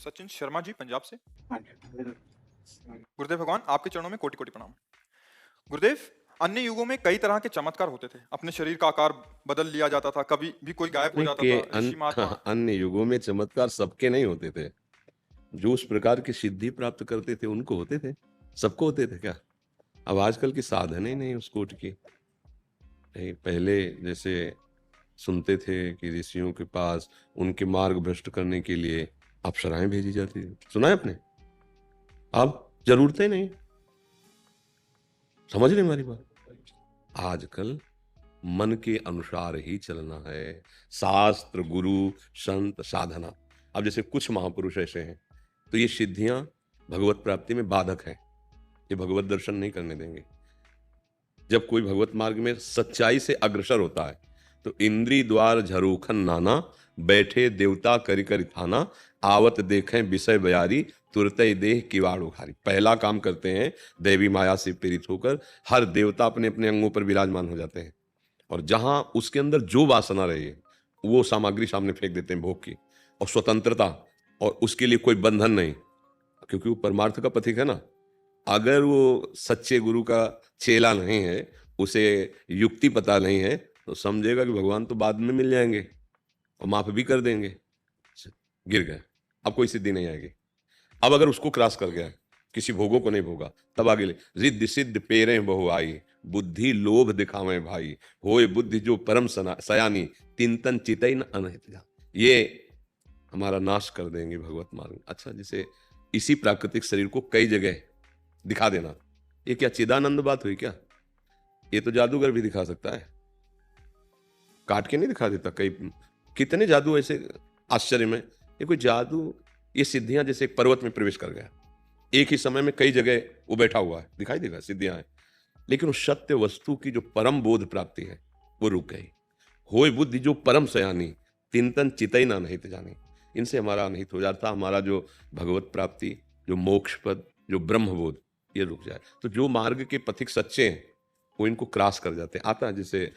सचिन शर्मा जी पंजाब से। हाँ जी। गुरुदेव भगवान आपके चरणों में कोटि कोटि प्रणाम। गुरुदेव, अन्य युगों में कई तरह के चमत्कार होते थे। अपने शरीर का आकार बदल लिया जाता था, कभी भी कोई गायब हो नहीं जाता कि था। ऋषि महात्मा अन्य युगों में चमत्कार सबके नहीं होते थे। जो उस प्रकार की सिद्धि प्राप्त करते थे उनको होते थे। सबको होते थे क्या? अब आजकल की साधन ही नहीं उस कोट की। नहीं, पहले जैसे सुनते थे कि ऋषियों के पास उनके मार्ग भ्रष्ट करने के लिए अप्सराएं भेजी जाती थी। सुना है आपने? अब जरूरत ही नहीं। समझ रहे हमारी बात? आजकल मन के अनुसार ही चलना है। शास्त्र, गुरु, संत, साधना। अब जैसे कुछ महापुरुष ऐसे हैं तो ये सिद्धियां भगवत प्राप्ति में बाधक हैं। ये भगवत दर्शन नहीं करने देंगे। जब कोई भगवत मार्ग में सच्चाई से अग्रसर होता है तो इंद्री द्वार झरोखन नाना, बैठे देवता करि करि थाना, आवत देखें विषय बयारी, तुरत देह किवाड़ उखारी। पहला काम करते हैं, देवी माया से प्रेरित होकर हर देवता अपने अपने अंगों पर विराजमान हो जाते हैं और जहां उसके अंदर जो वासना रही है वो सामग्री सामने फेंक देते हैं भोग की। और स्वतंत्रता, और उसके लिए कोई बंधन नहीं, क्योंकि वो परमार्थ का पथिक है ना। अगर वो सच्चे गुरु का चेला नहीं है, उसे युक्ति पता नहीं है, तो समझेगा कि भगवान तो बाद में मिल जाएंगे और माफ भी कर देंगे। गिर गए, अब कोई सिद्धि नहीं आएगी। अब अगर उसको क्रॉस कर गया, किसी भोगों को नहीं भोगा, तब आगे ले रिद्ध सिद्ध पेरे बहु आई, बुद्धि लोभ दिखावे भाई, होए बुद्धि जो परम सयानी, तिंतन चितई न अनहित जा। ये हमारा नाश कर देंगे भगवत मार्ग। अच्छा, जैसे इसी प्राकृतिक शरीर को कई जगह दिखा देना, ये क्या चिदानंद बात हुई क्या? ये तो जादूगर भी दिखा सकता है, काट के नहीं दिखा देता। कई कितने जादू ऐसे आश्चर्य में। ये कोई जादू, ये सिद्धियां जैसे एक पर्वत में प्रवेश कर गया, एक ही समय में कई जगह वो बैठा हुआ है, दिखाई देगा सिद्धियां हैं, लेकिन उस सत्य वस्तु की जो परम बोध प्राप्ति है वो रुक गई। होय बुद्धि जो परम सयानी, तिंतन चितई ना नहीं जानी। इनसे हमारा अनहित हो जाता। हमारा जो भगवत प्राप्ति, जो मोक्ष पद, जो ब्रह्मबोध, ये रुक जाए। तो जो मार्ग के पथिक सच्चे हैं वो इनको क्रॉस कर जाते हैं। आता है जैसे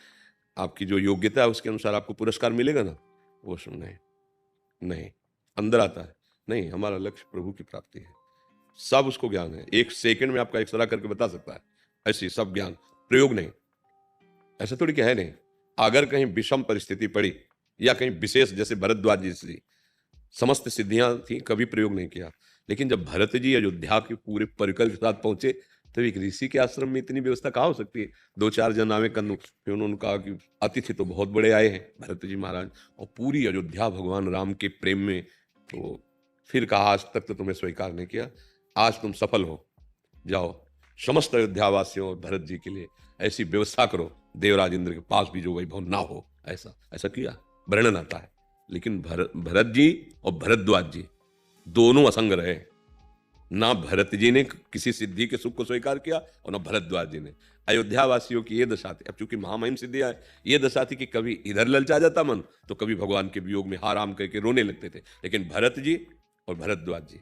आपकी जो योग्यता है उसके अनुसार आपको पुरस्कार मिलेगा ना, वो सुन नहीं, नहीं अंदर आता है। नहीं, हमारा लक्ष्य प्रभु की प्राप्ति है। सब उसको ज्ञान है, एक सेकंड में आपका एक्सरा करके बता सकता है। ऐसी सब ज्ञान, प्रयोग नहीं। ऐसा थोड़ी क्या है नहीं। अगर कहीं विषम परिस्थिति पड़ी या कहीं विशेष, जैसे भरद्वाज जी से समस्त सिद्धियां थी, कभी प्रयोग नहीं किया। लेकिन जब भरत जी अयोध्या के पूरे परिकर के साथ पहुंचे तो एक ऋषि के आश्रम में इतनी व्यवस्था कहाँ हो सकती है? दो चार जन आवे कन्नू, फिर उन्होंने कहा कि अतिथि तो बहुत बड़े आए हैं भरत जी महाराज, और पूरी अयोध्या भगवान राम के प्रेम में। तो फिर कहा आज तक तो तुम्हें स्वीकार नहीं किया, आज तुम सफल हो, जाओ समस्त अयोध्यावासियों और भरत जी के लिए ऐसी व्यवस्था करो देवराज इंद्र के पास भी जो वैभव ना हो। ऐसा ऐसा किया, वर्णन आता है। लेकिन भरत जी और भरद्वाज जी दोनों असंग रहे। ना भरत जी ने किसी सिद्धि के सुख को स्वीकार किया और ना भरद्वाज जी ने। अयोध्या वासियों की ये दशा थी। अब चूंकि महामहिम सिद्धियां है, ये दशा थी कि कभी इधर ललचा जाता मन तो कभी भगवान के वियोग में हाराम करके रोने लगते थे। लेकिन भरत जी और भरद्वाज जी,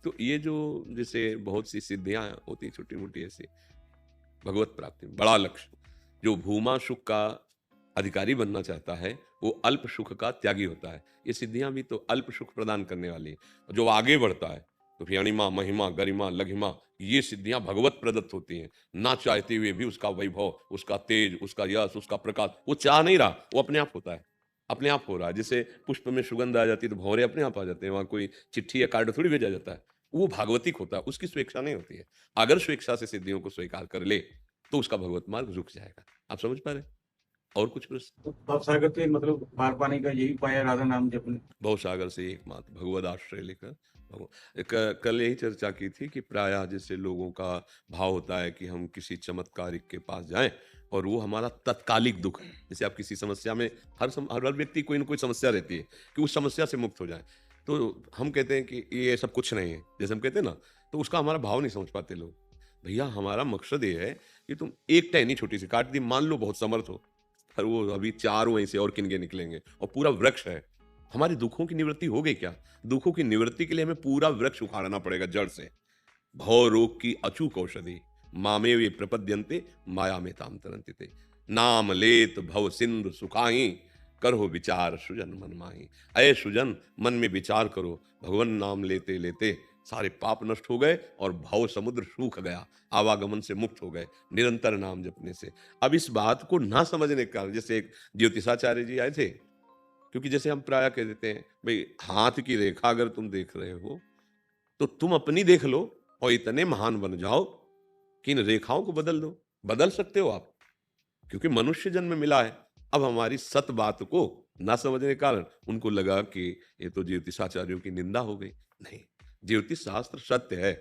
तो ये जो जैसे बहुत सी सिद्धियां होती छोटी मोटी ऐसी, भगवत प्राप्ति बड़ा लक्ष्य। जो भूमा सुख का अधिकारी बनना चाहता है वो अल्प सुख का त्यागी होता है। ये सिद्धियां भी तो अल्प सुख प्रदान करने वाली है। जो आगे बढ़ता है तो फिर अणिमा, महिमा, गरिमा, लघिमा, ये सिद्धियां भगवत प्रदत्त होती हैं। ना चाहते हुए भी उसका वैभव, उसका तेज, उसका यश, उसका प्रकाश, वो चाह नहीं रहा, वो अपने आप होता है, अपने आप हो रहा है। जैसे पुष्प में सुगंध आ जाती है तो भौरे अपने आप आ जाते हैं, वहां कोई चिट्ठी या कार्ड थोड़ी भेजा जाता है। वो भागवतिक होता है, उसकी स्वेच्छा नहीं होती है। अगर स्वेच्छा से सिद्धियों को स्वीकार कर ले तो उसका भगवत मार्ग रुक जाएगा। आप समझ पा रहे? और कुछ प्रश्न? भवसागर से मतलब पार पाने का यही उपाय है, राधा नाम जपने। भवसागर से एकमात्र भगवद आश्रय लेकर कल यही चर्चा की थी कि प्रायः जैसे लोगों का भाव होता है कि हम किसी चमत्कारिक के पास जाएं और वो हमारा तत्कालिक दुख है। जैसे आप किसी समस्या में, हर व्यक्ति कोई ना कोई समस्या रहती है कि उस समस्या से मुक्त हो जाए, तो हम कहते हैं कि ये सब कुछ नहीं है, जैसे हम कहते हैं ना, तो उसका हमारा भाव नहीं समझ पाते लोग। भैया, हमारा मकसद ये है कि तुम एक टहनी छोटी सी काट दी, मान लो बहुत समर्थ हो, पर वो अभी चार वहीं से और किनके निकलेंगे और पूरा वृक्ष है। हमारे दुखों की निवृत्ति हो गई क्या? दुखों की निवृत्ति के लिए हमें पूरा वृक्ष उखाड़ना पड़ेगा जड़ से। भव रोग की अचूक औषधि, मामे वे प्रपद्यन्ते, माया में ताम तरंति ते। नाम लेत भव सिंधु सुखाही, करो विचार सुजन मन माही। अय सुजन, मन में विचार करो, भगवान नाम लेते लेते सारे पाप नष्ट हो गए और भव समुद्र सूख गया, आवागमन से मुक्त हो गए निरंतर नाम जपने से। अब इस बात को ना समझने का, जैसे एक ज्योतिषाचार्य जी आए थे, क्योंकि जैसे हम प्राय कह देते हैं भाई हाथ की रेखा अगर तुम देख रहे हो तो तुम अपनी देख लो और इतने महान बन जाओ कि इन रेखाओं को बदल दो। बदल सकते हो आप, क्योंकि मनुष्य जन्म मिला है। अब हमारी सत बात को ना समझने के कारण उनको लगा कि ये तो ज्योतिषाचार्यों की निंदा हो गई। नहीं, ज्योतिष शास्त्र सत्य है,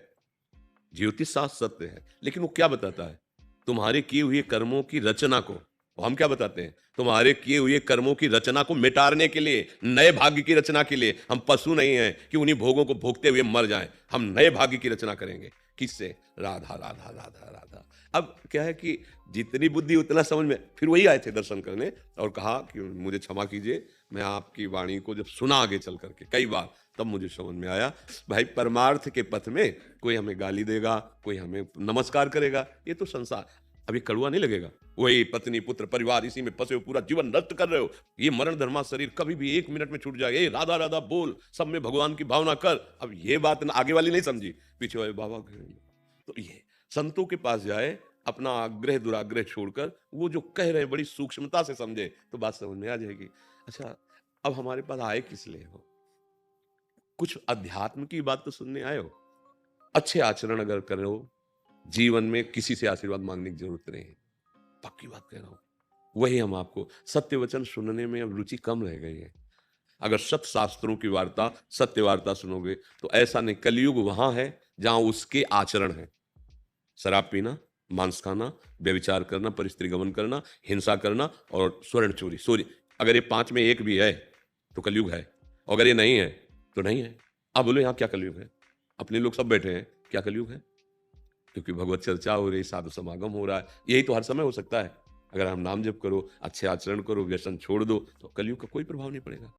ज्योतिष शास्त्र सत्य है, लेकिन वो क्या बताता है? तुम्हारे किए हुए कर्मों की रचना को, और हम क्या बताते हैं? तुम्हारे किए हुए कर्मों की रचना को मिटाने के लिए, नए भाग्य की रचना के लिए। हम पशु नहीं हैं कि उन्हीं भोगों को भोगते हुए मर जाएं। हम नए भाग्य की रचना करेंगे। किससे? राधा राधा राधा राधा। अब क्या है कि जितनी बुद्धि उतना समझ में। फिर वही आए थे दर्शन करने और कहा कि मुझे क्षमा कीजिए, मैं आपकी वाणी को जब सुना आगे चल करके कई बार, तब मुझे समझ में आया भाई परमार्थ के पथ में कोई हमें गाली देगा, कोई हमें नमस्कार करेगा, ये तो संसार। अब ये कड़वा नहीं लगेगा? वही पत्नी पुत्र परिवार इसी में फंसे हो, पूरा जीवन नष्ट कर रहे हो। ये मरण धर्मा शरीर कभी भी 1 मिनट में छूट जाएगा। ये राधा राधा बोल, सब में भगवान की भावना कर। अब ये बात ना आगे वाली नहीं समझी, पीछे वाले बाबा तो ये संतों के पास जाए, अपना आग्रह दुराग्रह छोड़कर वो जो कह रहे हैं बड़ी सूक्ष्मता से समझे तो बात समझ में आ जाएगी। अच्छा, अब हमारे पास आए किस लिए हो? कुछ अध्यात्म की बात तो सुनने आए हो। अच्छे आचरण अगर करो, जीवन में किसी से आशीर्वाद मांगने की जरूरत नहीं है। पक्की बात कह रहा हूं। वही हम आपको सत्य वचन सुनने में अब रुचि कम रह गई है। अगर सत्य शास्त्रों की वार्ता, सत्य वार्ता सुनोगे तो ऐसा नहीं, कलयुग वहां है जहां उसके आचरण है। शराब पीना, मांस खाना, व्यभिचार करना, परिस्त्री गमन करना, हिंसा करना और स्वर्ण चोरी। अगर ये 5 में एक भी है तो कलयुग है, और अगर ये नहीं है तो नहीं है। आप बोलो यहाँ क्या कलयुग है? अपने लोग सब बैठे हैं, क्या कलयुग है? क्योंकि भगवत चर्चा हो रही, साधु समागम हो रहा है। यही तो हर समय हो सकता है। अगर हम नाम जप करो, अच्छे आचरण करो, व्यसन छोड़ दो, तो कलयुग का कोई प्रभाव नहीं पड़ेगा।